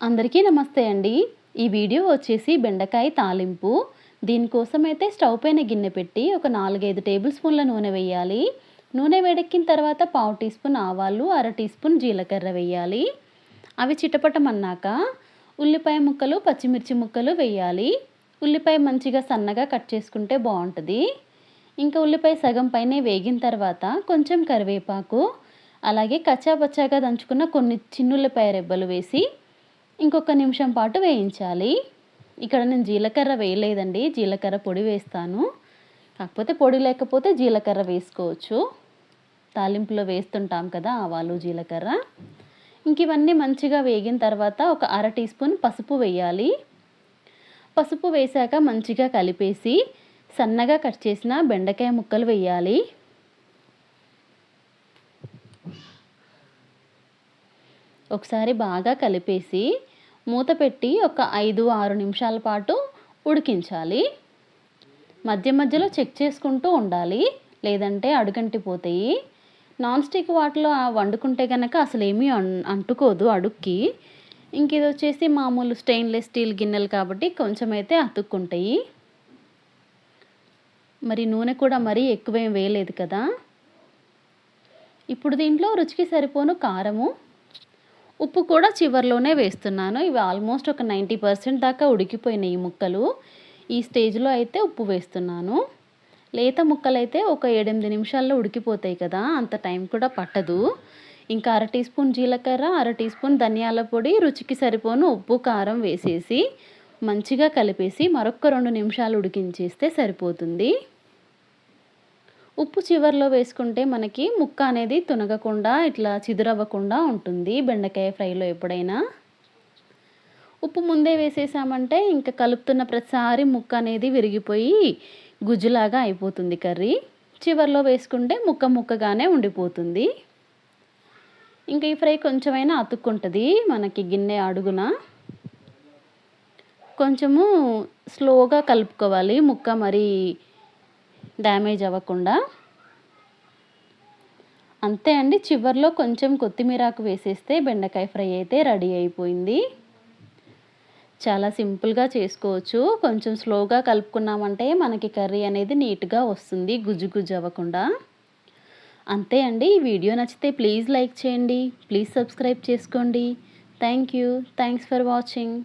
అందరికీ నమస్తే అండి. ఈ వీడియో వచ్చేసి బెండకాయ తాలింపు. దీనికోసం అయితే స్టవ్ పైన గిన్నె పెట్టి ఒక 4, 5 టేబుల్ స్పూన్ల నూనె వేయాలి. నూనె వేడెక్కిన తర్వాత పావు టీ స్పూన్ ఆవాలు, అర టీ స్పూన్ జీలకర్ర వేయాలి. అవి చిటపటమన్నాక ఉల్లిపాయ ముక్కలు, పచ్చిమిర్చి ముక్కలు వేయాలి. ఉల్లిపాయ మంచిగా సన్నగా కట్ చేసుకుంటే బాగుంటుంది. ఇంకా ఉల్లిపాయ సగం పైనే వేగిన తర్వాత కొంచెం కరివేపాకు, అలాగే కచ్చాపచ్చాగా దంచుకున్న కొన్ని చిన్నుల్లిపాయ రెబ్బలు వేసి ఇంకొక నిమిషం పాటు వేయించాలి. ఇక్కడ నేను జీలకర్ర వేయలేదండి, జీలకర్ర పొడి వేస్తాను. కాకపోతే పొడి లేకపోతే జీలకర్ర వేసుకోవచ్చు. తాలింపులో వేస్తుంటాం కదా ఆవాలు, జీలకర్ర. ఇంక ఇవన్నీ మంచిగా వేగిన తర్వాత ఒక అర టీ స్పూన్ పసుపు వేయాలి. పసుపు వేశాక మంచిగా కలిపేసి సన్నగా కట్ చేసిన బెండకాయ ముక్కలు వేయాలి. ఒకసారి బాగా కలిపేసి మూత పెట్టి ఒక 5-6 నిమిషాల పాటు ఉడికించాలి. మధ్య మధ్యలో చెక్ చేసుకుంటూ ఉండాలి, లేదంటే అడుగంటిపోతాయి. నాన్ స్టిక్ వాటిలో వండుకుంటే కనుక అసలు ఏమీ అంటుకోదు అడుక్కి. ఇంక ఇది వచ్చేసి మామూలు స్టెయిన్లెస్ స్టీల్ గిన్నెలు కాబట్టి కొంచెం అయితే అతుక్కుంటాయి. మరి నూనె కూడా మరీ ఎక్కువేం వేయలేదు కదా. ఇప్పుడు దీంట్లో రుచికి సరిపోను కారము, ఉప్పు కూడా చివరిలోనే వేస్తున్నాను. ఇవి ఆల్మోస్ట్ ఒక 90% దాకా ఉడికిపోయినాయి ముక్కలు. ఈ స్టేజ్లో అయితే ఉప్పు వేస్తున్నాను. లేత ముక్కలైతే ఒక 7-8 నిమిషాల్లో ఉడికిపోతాయి కదా, అంత టైం కూడా పట్టదు. ఇంకా అర టీ స్పూన్ జీలకర్ర, అర టీ స్పూన్ ధనియాల పొడి, రుచికి సరిపోను ఉప్పు, కారం వేసేసి మంచిగా కలిపేసి మరొక 2 నిమిషాలు ఉడికించేస్తే సరిపోతుంది. ఉప్పు చివర్లో వేసుకుంటే మనకి ముక్క అనేది తునగకుండా ఇట్లా చిదురవ్వకుండా ఉంటుంది బెండకాయ ఫ్రైలో ఎప్పుడైనా. ఉప్పు ముందే వేసేసామంటే ఇంకా కలుపుతున్న ప్రతిసారి ముక్క అనేది విరిగిపోయి గుజ్జులాగా అయిపోతుంది కర్రీ. చివర్లో వేసుకుంటే ముక్క ముక్కగానే ఉండిపోతుంది. ఇంకా ఈ ఫ్రై కొంచెమైనా అతుక్కుంటుంది మనకి గిన్నె అడుగున. కొంచెము స్లోగా కలుపుకోవాలి, ముక్క మరి డ్యామేజ్ అవ్వకుండా. అంతే అండి, చివర్లో కొంచెం కొత్తిమీరాకు వేసేస్తే బెండకాయ ఫ్రై అయితే రెడీ అయిపోయింది. చాలా సింపుల్గా చేసుకోవచ్చు. కొంచెం స్లోగా కలుపుకున్నామంటే మనకి కర్రీ అనేది నీట్గా వస్తుంది, గుజ్జు గుజ్జు అవ్వకుండా. అంతే అండి. ఈ వీడియో నచ్చితే ప్లీజ్ లైక్ చేయండి, ప్లీజ్ సబ్స్క్రైబ్ చేసుకోండి. Thanks for watching.